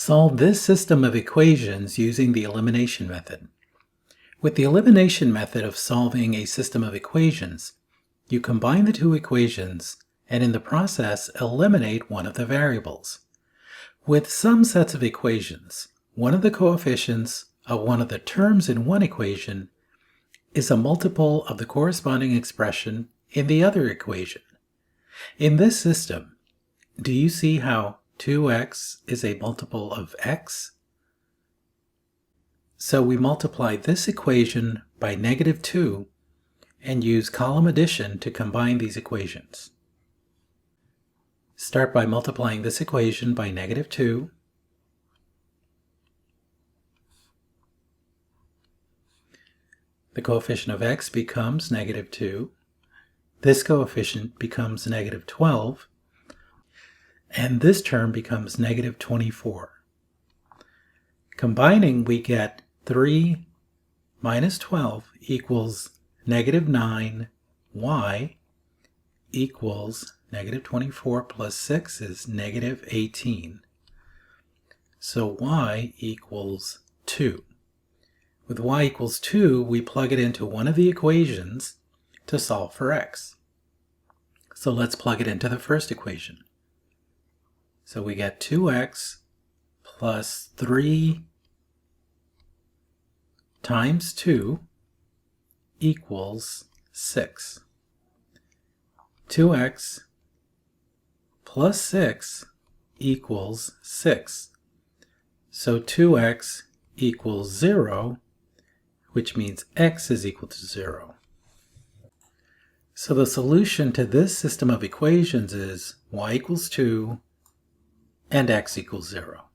Solve this system of equations using the elimination method. With the elimination method of solving a system of equations, you combine the two equations and in the process eliminate one of the variables. With some sets of equations, one of the coefficients of one of the terms in one equation is a multiple of the corresponding expression in the other equation. In this system, do you see how 2x is a multiple of x? So we multiply this equation by -2 and use column addition to combine these equations. Start by multiplying this equation by -2. The coefficient of x becomes -2. This coefficient becomes -12. And this term becomes -24. Combining, we get 3 minus 12 equals -9y equals -24 plus 6 is -18. So y equals 2. With y equals 2, we plug it into one of the equations to solve for x. So let's plug it into the first equation. So we get 2x plus 3 times 2 equals 6. 2x plus 6 equals 6. So 2x equals 0, which means x is equal to 0. So the solution to this system of equations is y equals 2 and x equals 0.